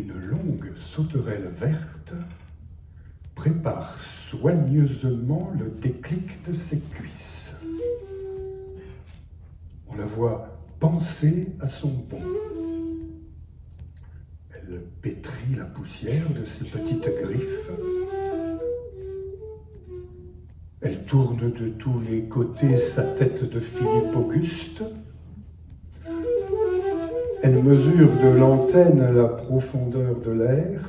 une longue sauterelle verte prépare soigneusement le déclic de ses cuisses. On la voit penser à son bond. Elle pétrit la poussière de ses petites griffes. Elle tourne de tous les côtés sa tête de Philippe Auguste. Elle mesure de l'antenne la profondeur de l'air.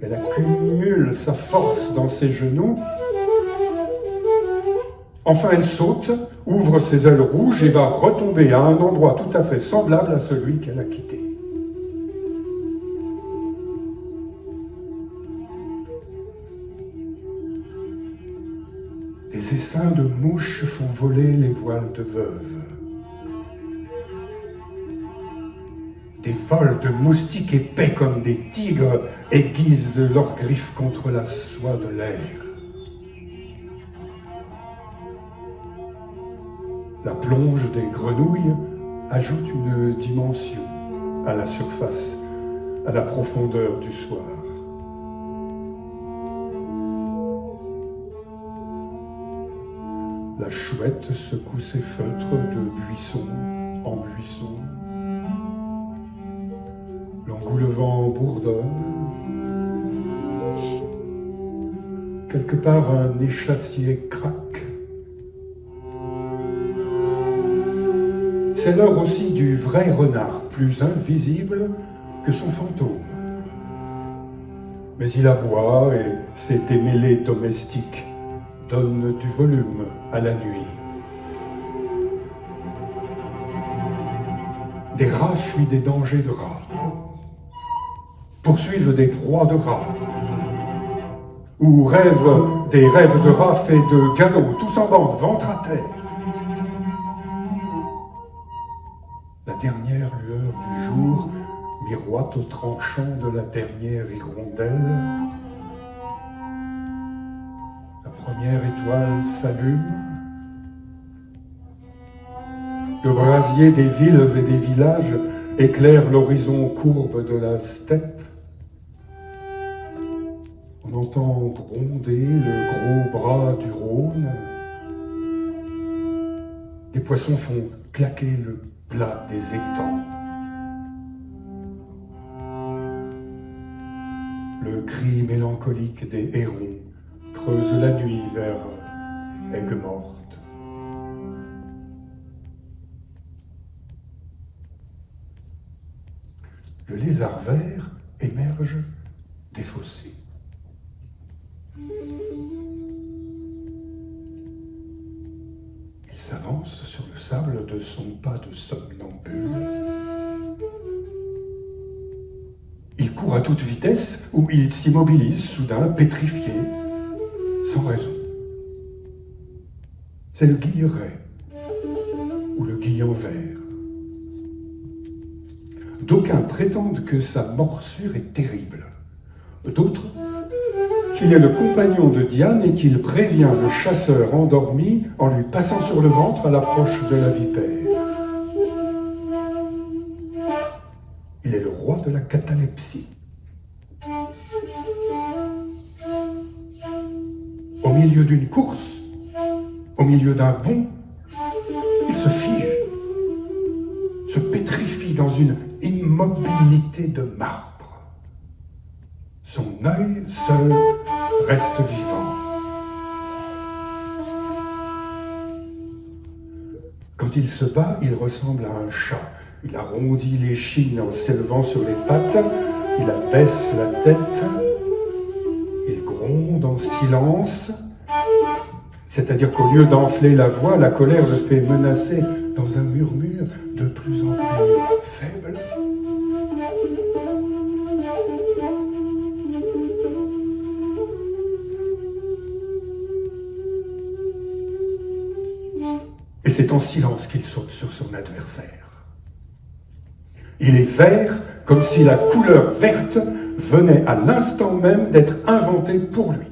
Elle accumule sa force dans ses genoux. Enfin, elle saute, ouvre ses ailes rouges et va retomber à un endroit tout à fait semblable à celui qu'elle a quitté. Des essaims de mouches font voler les voiles de veuve. Des vols de moustiques épais comme des tigres aiguisent leurs griffes contre la soie de l'air. La plonge des grenouilles ajoute une dimension à la surface, à la profondeur du soir. La chouette secoue ses feutres de buisson en buisson. L'engoulevent bourdonne. Quelque part, un échassier craque. C'est l'heure aussi du vrai renard, plus invisible que son fantôme. Mais il aboie et ses démêlés domestiques donnent du volume à la nuit. Des rats fuient des dangers de rats, poursuivent des proies de rats, ou rêvent des rêves de rats faits de galop, tous en bande, ventre à terre. La dernière lueur du jour miroite au tranchant de la dernière hirondelle. La première étoile s'allume. Le brasier des villes et des villages éclaire l'horizon courbe de la steppe. On entend gronder le gros bras du Rhône. Les poissons font claquer le plat des étangs. Le cri mélancolique des hérons creuse la nuit vers Aigues-Mortes. Le lézard vert émerge des fossés. Il s'avance sur le sable de son pas de somnambule. Il court à toute vitesse ou il s'immobilise soudain, pétrifié, sans raison. C'est le guilleret ou le guillan vert. D'aucuns prétendent que sa morsure est terrible. D'autres, qu'il est le compagnon de Diane et qu'il prévient le chasseur endormi en lui passant sur le ventre à l'approche de la vipère. Il est le roi de la catalepsie. Au milieu d'une course, au milieu d'un bond, il se fige, se pétrifie dans une immobilité de marbre. Son œil seul reste vivant. Quand il se bat, il ressemble à un chat. Il arrondit les chines en s'élevant sur les pattes, il abaisse la tête, il gronde en silence, c'est-à-dire qu'au lieu d'enfler la voix, la colère le fait menacer dans un murmure de plus en plus faible. Et c'est en silence qu'il saute sur son adversaire. Il est vert, comme si la couleur verte venait à l'instant même d'être inventée pour lui.